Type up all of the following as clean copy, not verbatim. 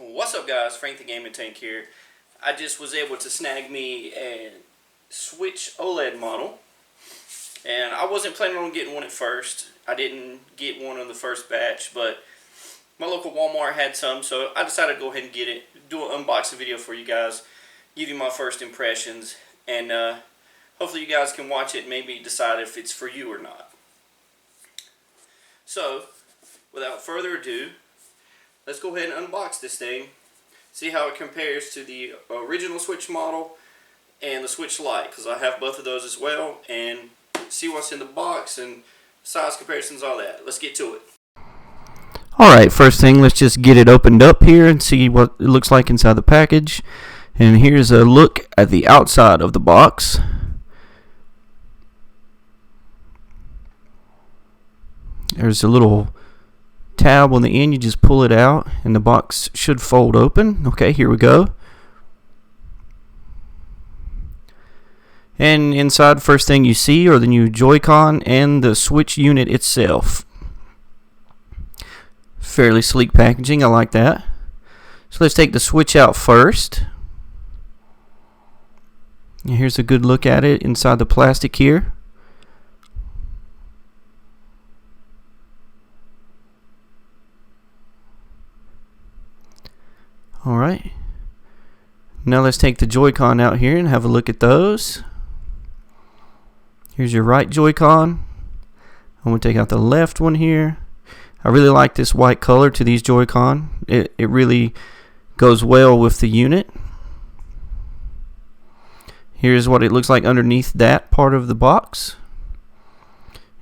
What's up, guys? Frank the Gaming Tank here. I just was able to snag me a Switch OLED model, and I wasn't planning on getting one at first. I didn't get one in the first batch, but my local Walmart had some, so I decided to go ahead and get it, do an unboxing video for you guys, give you my first impressions, and hopefully you guys can watch it and maybe decide if it's for you or not. So, without further ado, let's go ahead and unbox this thing, see how it compares to the original Switch model and the Switch Lite, because I have both of those as well, and see what's in the box and size comparisons, all that. Let's get to it. Alright, first thing, let's just get it opened up here and see what it looks like inside the package. And here's a look at the outside of the box. There's a little tab on the end, you just pull it out and the box should fold open. Okay, here we go. And inside, first thing you see are the new Joy-Con and the Switch unit itself. Fairly sleek packaging, I like that. So let's take the Switch out first. And here's a good look at it inside the plastic here. Alright, now let's take the Joy-Con out here and have a look at those. Here's your right Joy-Con. I'm going to take out the left one here. I really like this white color to these Joy-Con. It really goes well with the unit. Here's what it looks like underneath that part of the box.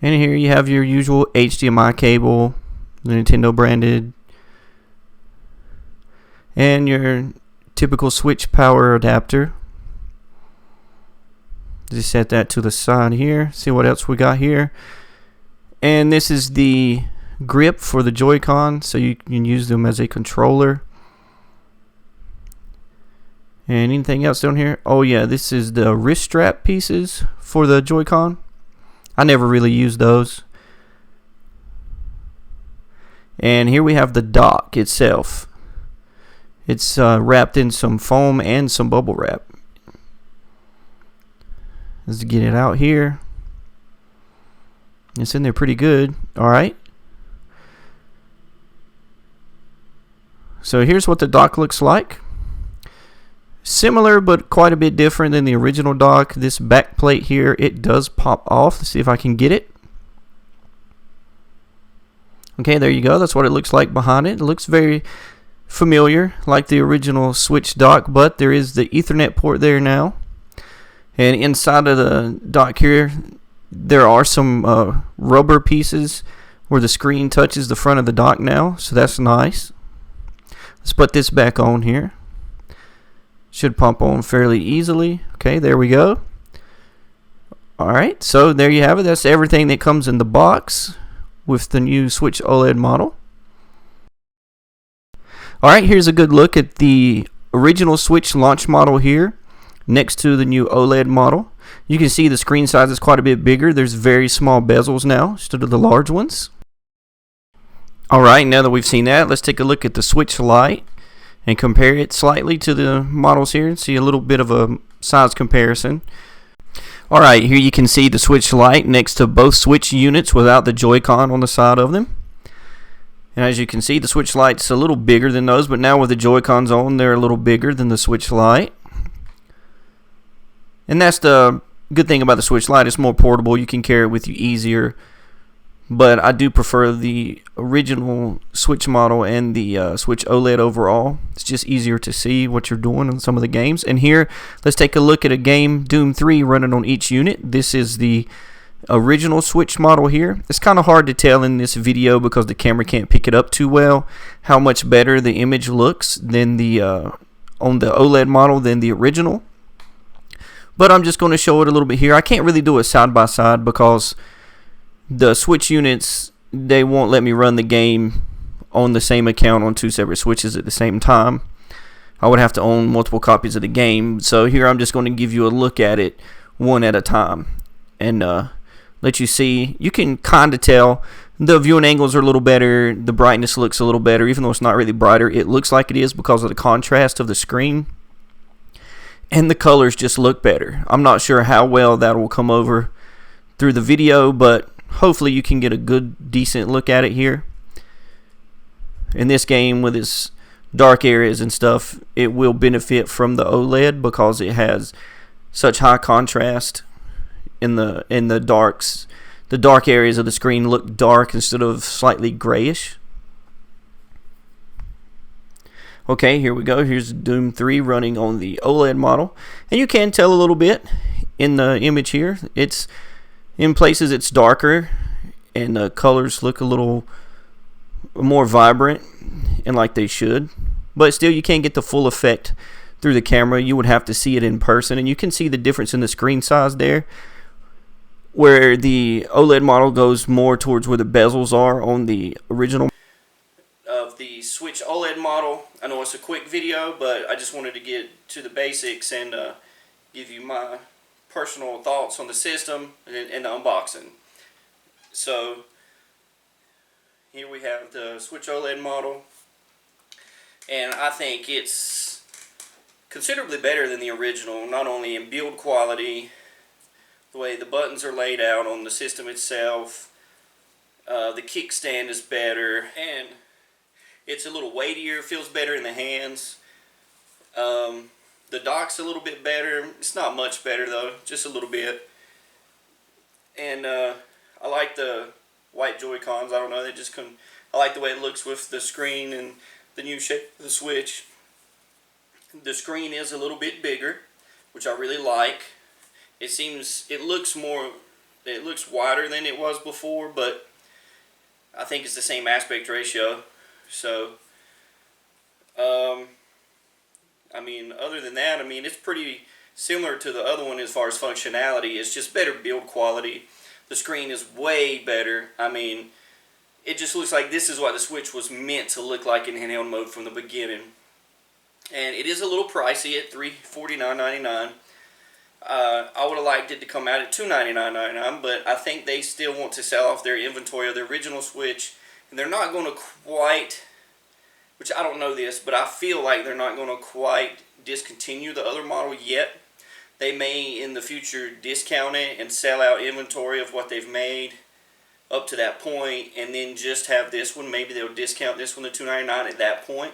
And here you have your usual HDMI cable, the Nintendo branded, and your typical Switch power adapter. Just set that to the side here. See what else we got here. And this is the grip for the Joy-Con, so you can use them as a controller. And anything else down here? Oh yeah, this is the wrist strap pieces for the Joy-Con. I never really used those. And here we have the dock itself. It's wrapped in some foam and some bubble wrap. Let's get it out here. It's in there pretty good. Alright. So here's what the dock looks like. Similar but quite a bit different than the original dock. This back plate here, it does pop off. Let's see if I can get it. Okay, there you go. That's what it looks like behind it. It looks very familiar like the original Switch dock, but there is the Ethernet port there now. And inside of the dock here, there are some rubber pieces where the screen touches the front of the dock now, so that's nice. Let's put this back on here. Should pump on fairly easily. Okay, there we go. Alright, so there you have it. That's everything that comes in the box with the new Switch OLED model. Alright, here's a good look at the original Switch launch model here next to the new OLED model. You can see the screen size is quite a bit bigger. There's very small bezels now instead of the large ones. Alright, now that we've seen that, let's take a look at the Switch Lite and compare it slightly to the models here and see a little bit of a size comparison. Alright, here you can see the Switch Lite next to both Switch units without the Joy-Con on the side of them. And as you can see, the Switch Lite's a little bigger than those, but now with the Joy-Cons on, they're a little bigger than the Switch Lite. And that's the good thing about the Switch Lite. It's more portable. You can carry it with you easier. But I do prefer the original Switch model and the Switch OLED overall. It's just easier to see what you're doing in some of the games. And here, let's take a look at a game, Doom 3, running on each unit. This is the original Switch model here. It's kind of hard to tell in this video because the camera can't pick it up too well how much better the image looks than the on the OLED model than the original. But I'm just going to show it a little bit here. I can't really do it side by side because the Switch units, they won't let me run the game on the same account on two separate Switches at the same time. I would have to own multiple copies of the game. So here I'm just going to give you a look at it one at a time and let you see. You can kind of tell The viewing angles are a little better. The brightness looks a little better, even though it's not really brighter. It looks like it is because of the contrast of the screen. And the colors just look better. I'm not sure how well that will come over through the video, but hopefully you can get a good, decent look at it here. In this game, with its dark areas and stuff, it will benefit from the OLED because it has such high contrast in the darks. The dark areas of the screen look dark instead of slightly grayish. Okay, here we go. Here's Doom 3 running on the OLED model. And you can tell a little bit in the image here. It's in places it's darker and the colors look a little more vibrant and like they should. But still, you can't get the full effect through the camera. You would have to see it in person. And you can see the difference in the screen size there, where the OLED model goes more towards where the bezels are on the original of the Switch OLED model. I know it's a quick video, but I just wanted to get to the basics and give you my personal thoughts on the system and the unboxing. So here we have the Switch OLED model, and I think it's considerably better than the original, not only in build quality, the way the buttons are laid out on the system itself, the kickstand is better, and it's a little weightier, feels better in the hands. The dock's a little bit better. It's not much better though, just a little bit. And I like the white Joy-Cons. I don't know, they just couldn't. I like the way it looks with the screen and the new shape of the Switch. The screen is a little bit bigger, which I really like. It looks wider than it was before, but I think it's the same aspect ratio. So, I mean, other than that, I mean, it's pretty similar to the other one as far as functionality. It's just better build quality. The screen is way better. I mean, it just looks like this is what the Switch was meant to look like in handheld mode from the beginning. And it is a little pricey at $349.99. I would have liked it to come out at $299.99, but I think they still want to sell off their inventory of the original Switch. And they're not going to quite, which I don't know this, but I feel like they're not going to quite discontinue the other model yet. They may in the future discount it and sell out inventory of what they've made up to that point, and then just have this one. Maybe they'll discount this one to $299 at that point.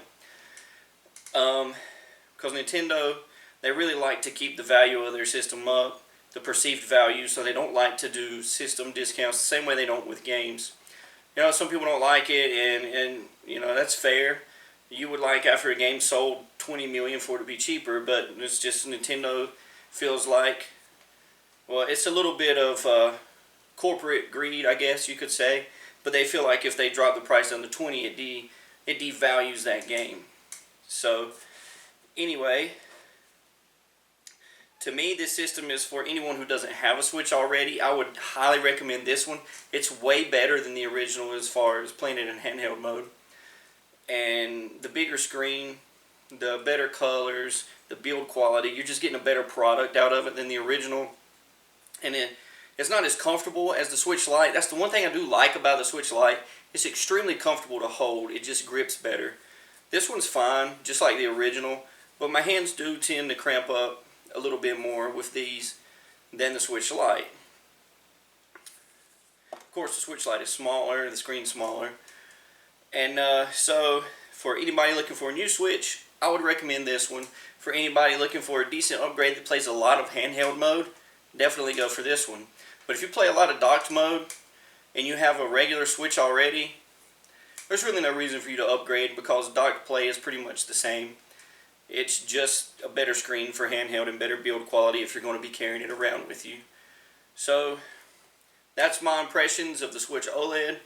Because Nintendo, they really like to keep the value of their system up, the perceived value, so they don't like to do system discounts the same way they don't with games. You know, some people don't like it, and you know, that's fair. You would like after a game sold 20 million for it to be cheaper, but it's just Nintendo feels like, well, it's a little bit of corporate greed, I guess you could say, but they feel like if they drop the price down to 20, it devalues that game. So, anyway, to me, this system is for anyone who doesn't have a Switch already. I would highly recommend this one. It's way better than the original as far as playing it in handheld mode. And the bigger screen, the better colors, the build quality, you're just getting a better product out of it than the original. And it's not as comfortable as the Switch Lite. That's the one thing I do like about the Switch Lite. It's extremely comfortable to hold. It just grips better. This one's fine, just like the original, but my hands do tend to cramp up a little bit more with these than the Switch Lite. Of course, the Switch Lite is smaller, the screen's smaller. And so, for anybody looking for a new Switch, I would recommend this one. For anybody looking for a decent upgrade that plays a lot of handheld mode, definitely go for this one. But if you play a lot of docked mode, and you have a regular Switch already, there's really no reason for you to upgrade because docked play is pretty much the same. It's just a better screen for handheld and better build quality if you're going to be carrying it around with you. So, that's my impressions of the Switch OLED.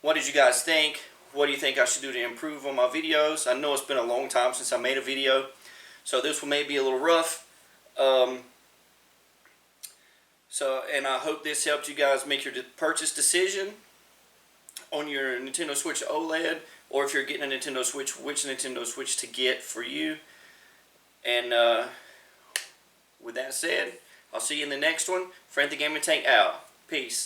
What did you guys think? What do you think I should do to improve on my videos? I know it's been a long time since I made a video, so this one may be a little rough. And I hope this helped you guys make your purchase decision on your Nintendo Switch OLED, or if you're getting a Nintendo Switch, which Nintendo Switch to get for you. And with that said, I'll see you in the next one. Frank the Gaming Tank out. Peace.